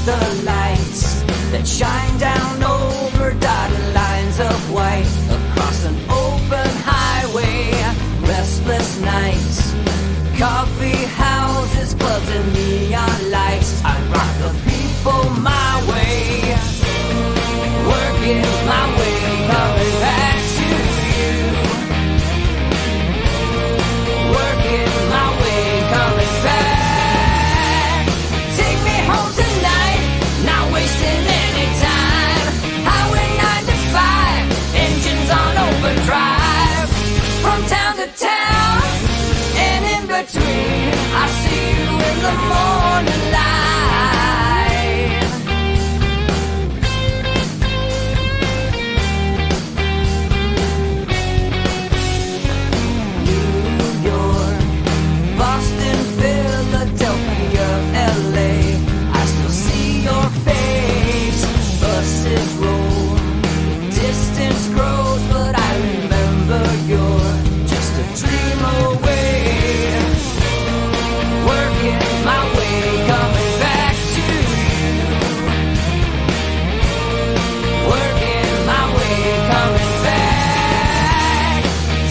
the lights that shine down over dotted lines of white across an open highway. Restless nights, coffee houses, clubs, and neon lights. I rock the people my way, working my way, coming back to you. Working my way, coming back. Take me home tonight, not wasting any time. Highway 95, engines on overdrive. From town to town, and in between, I see you in the morning light. New York, Boston, Philadelphia, LA, I still see your face. Buses roll, distance grows, but I remember you're just a dream away. Working my way, coming back to you. Working my way, coming back.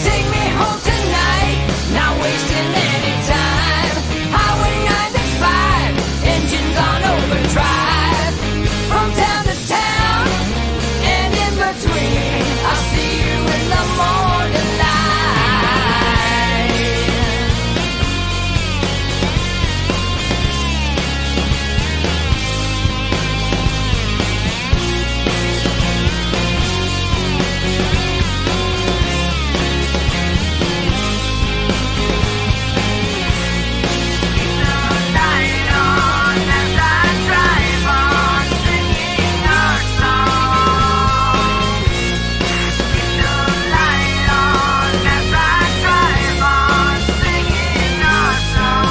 Take me home tonight, not wasting any time. Highway 95, engines on overdrive. From town to town, and in between, I see you in the morning light. Light on as I drive on, singing our song. Keep the light on as I drive on, singing our song.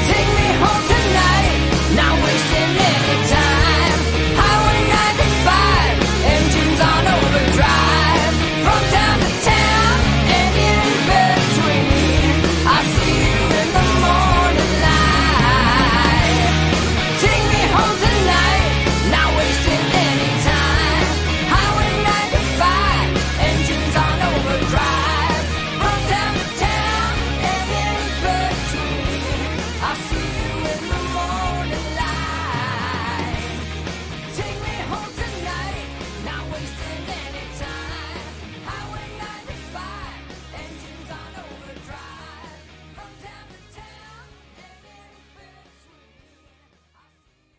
Take me home tonight, not wasting any time. Highway 95, engines on overdrive. From town to town, and in between, I see you in the morning light. Take me home tonight, not wasting any time. Highway 95, engines on overdrive. From town to town, and in between, I see you in the morning light. Take me home tonight, not wasting any time. Highway 95, engines on overdrive. From town to town, and in between, I see you.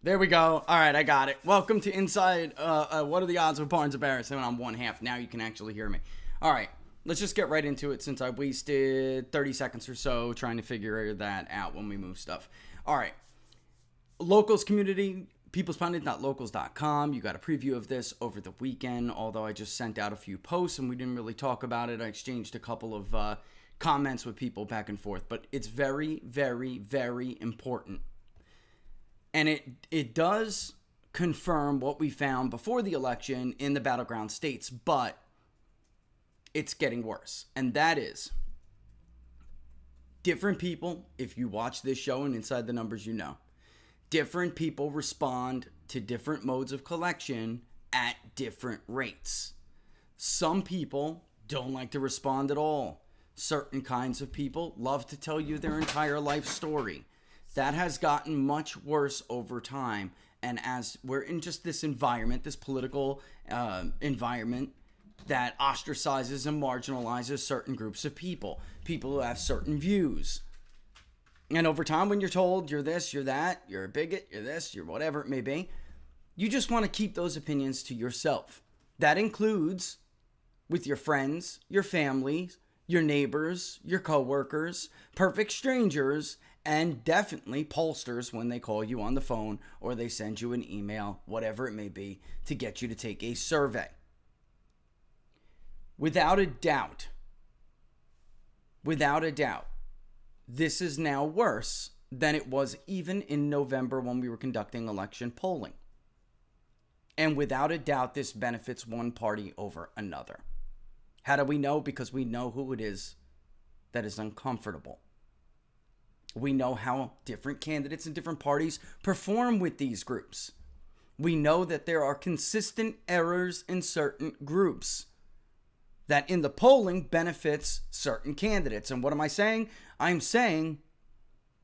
There we go. All right, I got it. Welcome to Inside. What are the odds of Barnes and Baris? I'm on one half. Now you can actually hear me. All right, let's just get right into it since I wasted 30 seconds or so trying to figure that out when we move stuff. All right. Locals community, People's Pundit.locals.com. You got a preview of this over the weekend, although I just sent out a few posts and we didn't really talk about it. I exchanged a couple of comments with people back and forth, but it's very, very, very important. And it does confirm what we found before the election in the battleground states, but it's getting worse. And that is different people, if you watch this show and Inside the Numbers, you know, different people respond to different modes of collection at different rates. Some people don't like to respond at all. Certain kinds of people love to tell you their entire life story. That has gotten much worse over time. And as we're in just this environment, this political environment that ostracizes and marginalizes certain groups of people who have certain views. And over time, when you're told you're this, you're that, you're a bigot, you're this, you're whatever it may be, you just want to keep those opinions to yourself. That includes with your friends, your family, your neighbors, your coworkers, perfect strangers, and definitely pollsters when they call you on the phone or they send you an email, whatever it may be, to get you to take a survey. Without a doubt, this is now worse than it was even in November when we were conducting election polling. And without a doubt, this benefits one party over another. How do we know? Because we know who it is that is uncomfortable. We know how different candidates and different parties perform with these groups. We know that there are consistent errors in certain groups that in the polling benefits certain candidates. And what am I saying? I'm saying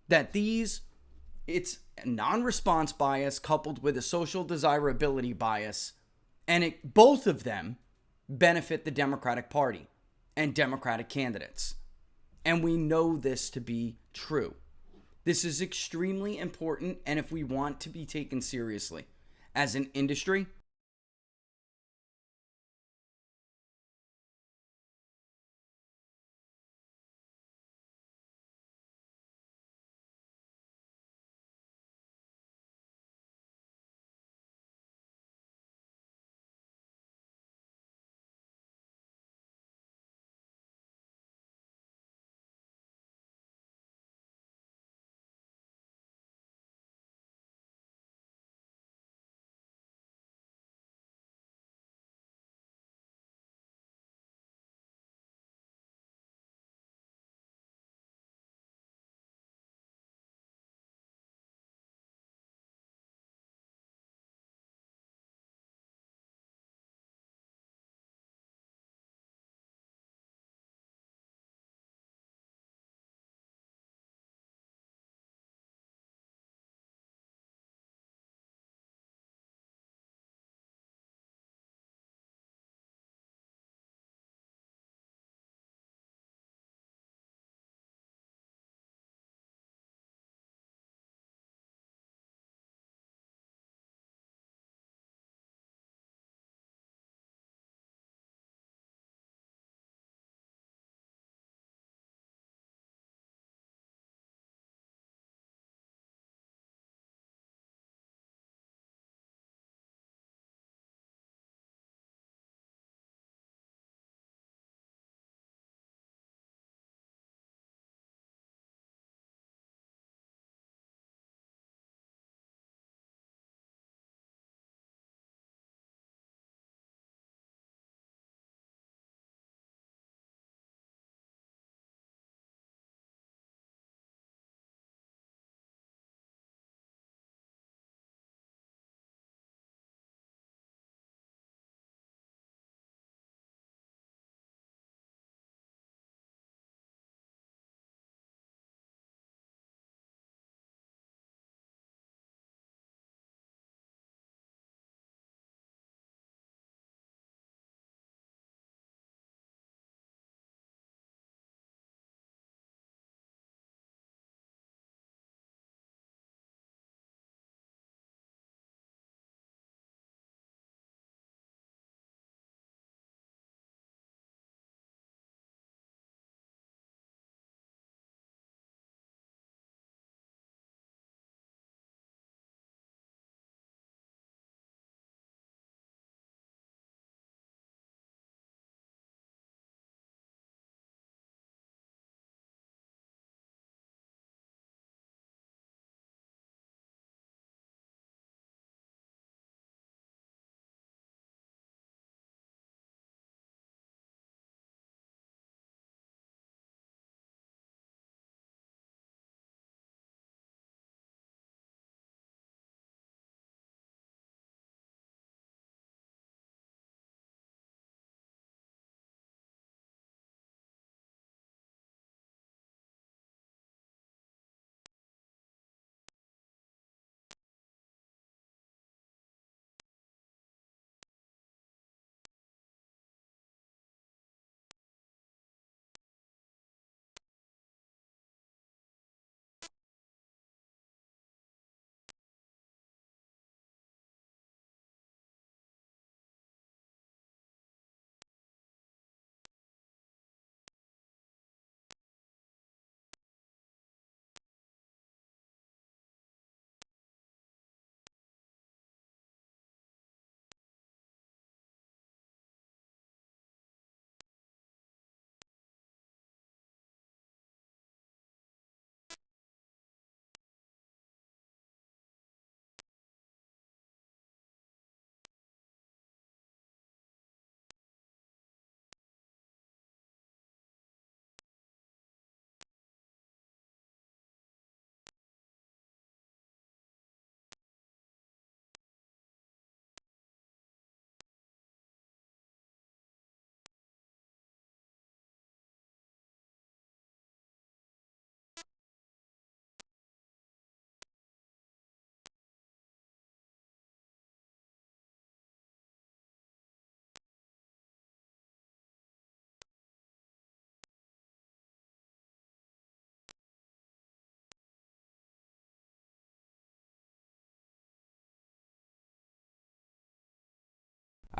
that it's a non-response bias coupled with a social desirability bias, and both of them benefit the Democratic Party and Democratic candidates. And we know this to be true. This is extremely important, and if we want to be taken seriously as an industry,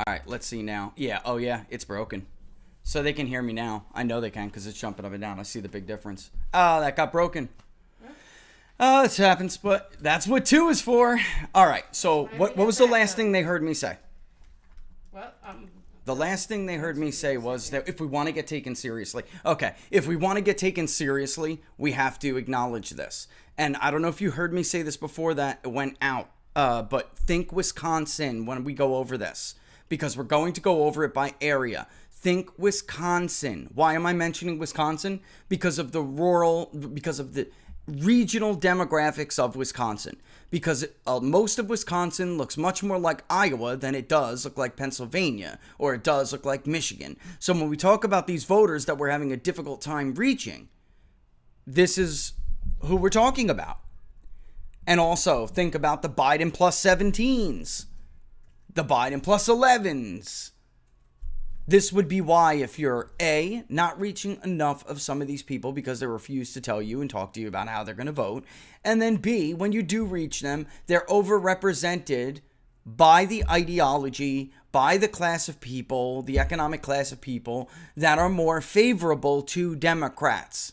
All right, let's see now. Yeah, oh yeah, it's broken. So they can hear me now. I know they can because it's jumping up and down. I see the big difference. Oh, that got broken. Oh, this happens, but that's what 2 is for. All right, so what was the last thing they heard me say? Well, The last thing they heard me say was that if we want to get taken seriously, okay, if we want to get taken seriously, we have to acknowledge this. And I don't know if you heard me say this before that it went out, but think Wisconsin when we go over this, because we're going to go over it by area. Think Wisconsin. Why am I mentioning Wisconsin? Because of the regional demographics of Wisconsin. Because most of Wisconsin looks much more like Iowa than it does look like Pennsylvania, or it does look like Michigan. So when we talk about these voters that we're having a difficult time reaching, this is who we're talking about. And also think about the Biden plus 17s, the Biden plus 11s. This would be why if you're A, not reaching enough of some of these people because they refuse to tell you and talk to you about how they're going to vote, and then B, when you do reach them, they're overrepresented by the ideology, by the class of people, the economic class of people that are more favorable to Democrats.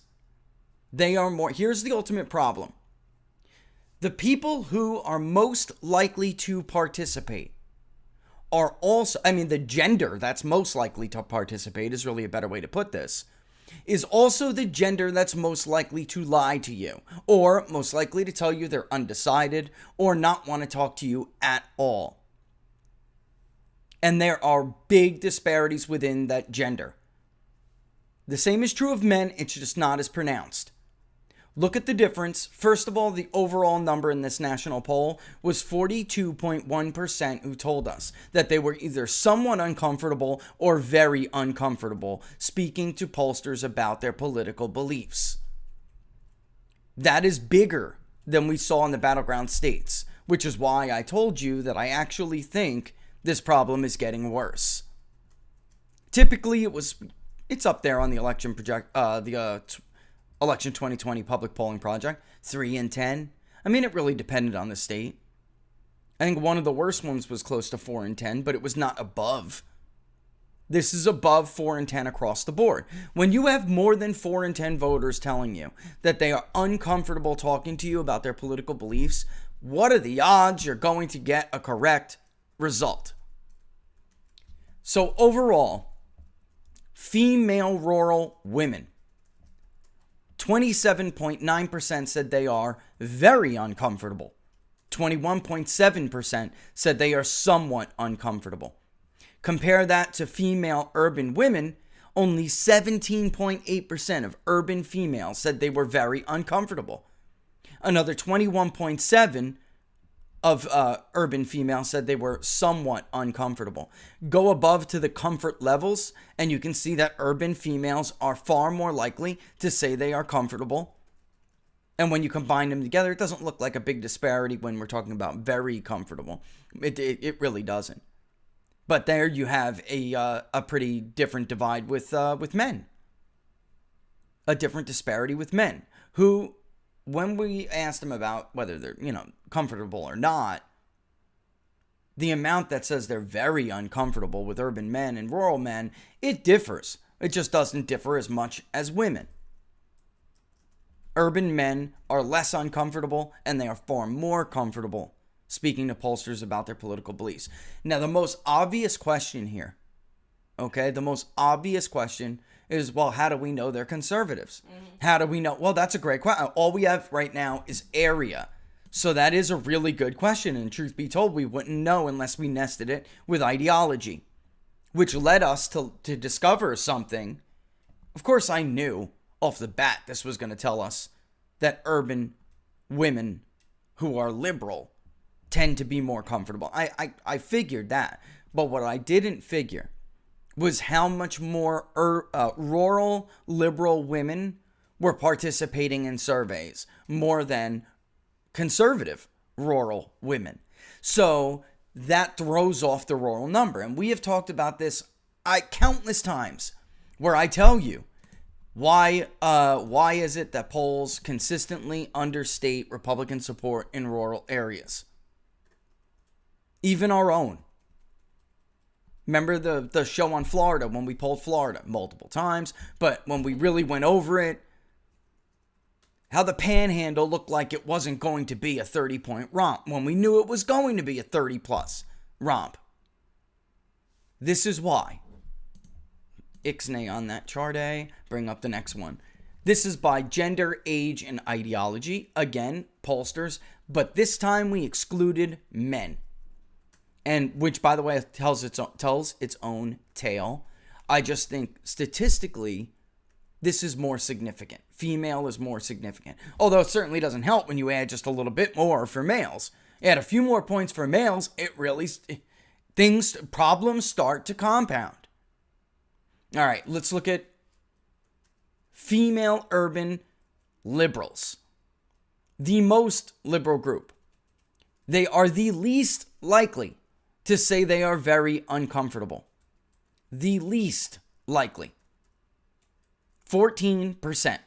They are more, here's the ultimate problem. The people who are most likely to participate are also, the gender that's most likely to participate is really a better way to put this, is also the gender that's most likely to lie to you, or most likely to tell you they're undecided, or not want to talk to you at all. And there are big disparities within that gender. The same is true of men, it's just not as pronounced. Look at the difference. First of all, the overall number in this national poll was 42.1% who told us that they were either somewhat uncomfortable or very uncomfortable speaking to pollsters about their political beliefs. That is bigger than we saw in the battleground states, which is why I told you that I actually think this problem is getting worse. Typically, it's up there on the election Election 2020 public polling project, 3 in 10. It really depended on the state. I think one of the worst ones was close to 4 in 10, but it was not above. This is above 4 in 10 across the board. When you have more than 4 in 10 voters telling you that they are uncomfortable talking to you about their political beliefs, what are the odds you're going to get a correct result? So overall, female rural women, 27.9% said they are very uncomfortable. 21.7% said they are somewhat uncomfortable. Compare that to female urban women, only 17.8% of urban females said they were very uncomfortable. Another 21.7% of urban females said they were somewhat uncomfortable. Go above to the comfort levels, and you can see that urban females are far more likely to say they are comfortable. And when you combine them together, it doesn't look like a big disparity when we're talking about very comfortable. It really doesn't. But there you have a pretty different divide with men. A different disparity with men who, when we asked them about whether they're, comfortable or not, the amount that says they're very uncomfortable with urban men and rural men, it differs. It just doesn't differ as much as women. Urban men are less uncomfortable and they are far more comfortable speaking to pollsters about their political beliefs. Now, the most obvious question here, the most obvious question is, well, how do we know they're conservatives? How do we know? Well, that's a great question. All we have right now is area. So that is a really good question. And truth be told, we wouldn't know unless we nested it with ideology, which led us to discover something. Of course, I knew off the bat this was going to tell us that urban women who are liberal tend to be more comfortable. I figured that. But what I didn't figure was how much more rural liberal women were participating in surveys more than conservative rural women. So that throws off the rural number. And we have talked about this countless times where I tell you why is it that polls consistently understate Republican support in rural areas? Even our own. Remember the show on Florida when we polled Florida multiple times, but when we really went over it, how the panhandle looked like it wasn't going to be a 30-point romp when we knew it was going to be a 30-plus romp. This is why. Ixnay on that chart A. Bring up the next one. This is by gender, age, and ideology. Again, pollsters, but this time we excluded men. And which, by the way, tells its own tale. I just think statistically, this is more significant. Female is more significant. Although it certainly doesn't help when you add just a little bit more for males. Add a few more points for males, it really, problems start to compound. All right, let's look at female urban liberals. The most liberal group. They are the least likely to say they are very uncomfortable. The least likely. 14%.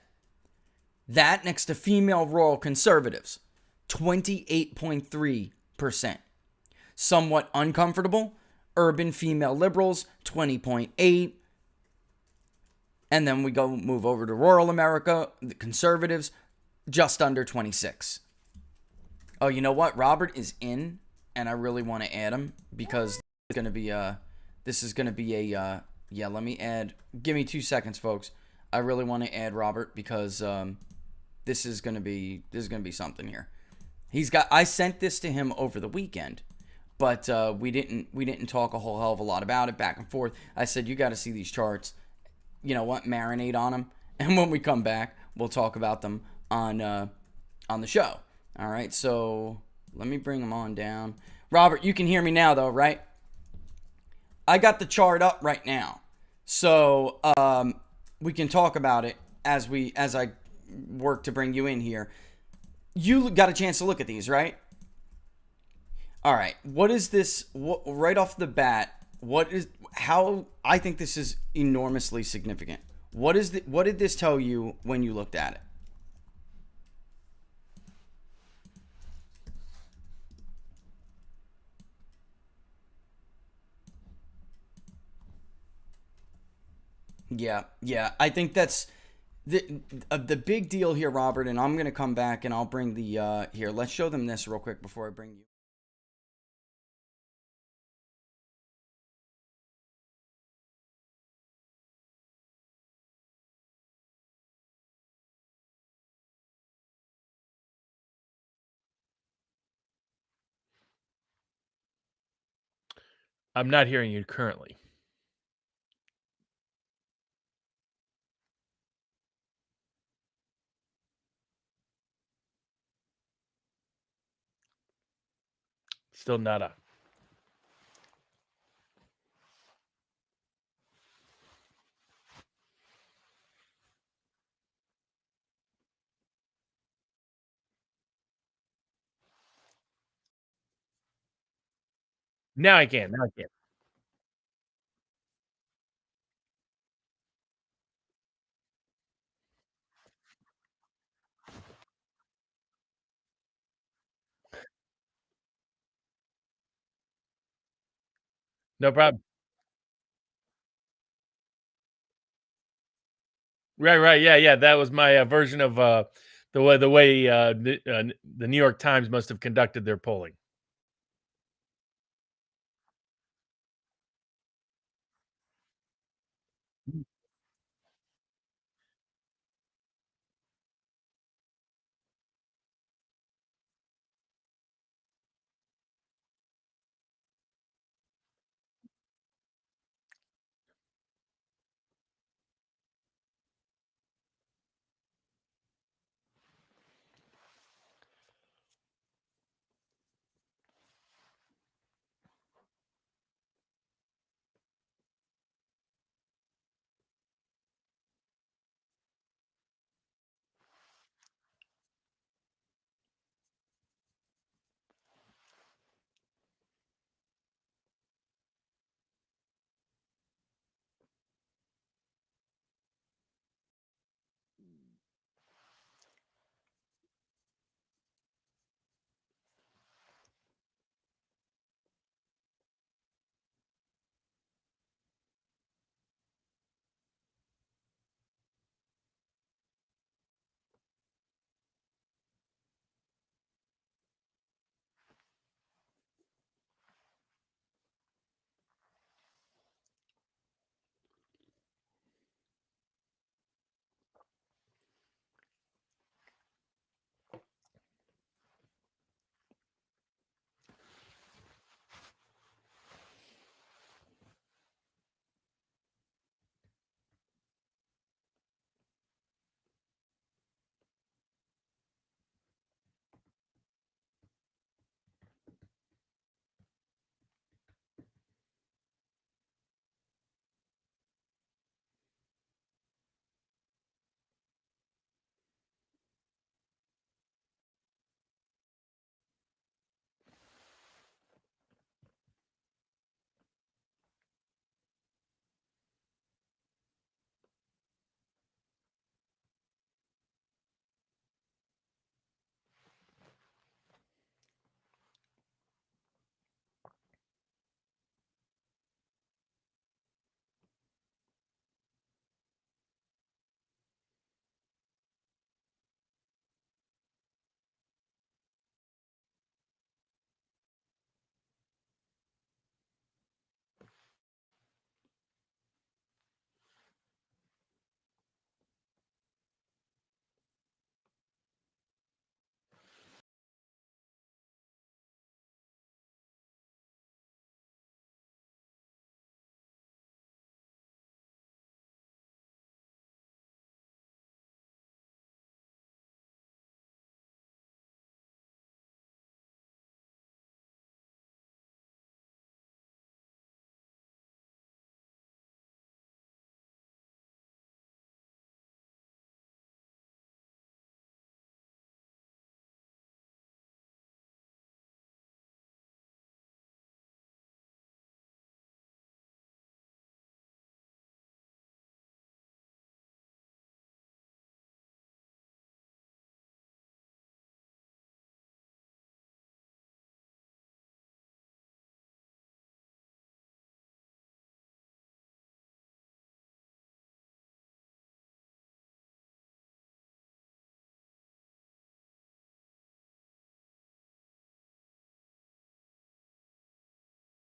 That next to female rural conservatives, 28.3%. Somewhat uncomfortable, urban female liberals, 20.8%. And then we move over to rural America, the conservatives, just under 26%. Oh, you know what? Robert is in, and I really want to add him because it's going to be yeah, let me add. Give me 2 seconds, folks. I really want to add Robert because this is going to be something here. I sent this to him over the weekend, but we didn't talk a whole hell of a lot about it back and forth. I said, you got to see these charts. You know what? Marinate on them, and when we come back, we'll talk about them on the show. All right, so let me bring them on down. Robert, you can hear me now, though, right? I got the chart up right now, so we can talk about it as I work to bring you in here. You got a chance to look at these, right? All right. What is this? Right off the bat, how I think this is enormously significant. What did this tell you when you looked at it? Yeah. I think that's the big deal here, Robert. And I'm gonna come back and I'll bring the here. Let's show them this real quick before I bring you. I'm not hearing you currently. Still nada. Now I can. Now I can. No problem. Right. Yeah. That was my version of the way the New York Times must have conducted their polling.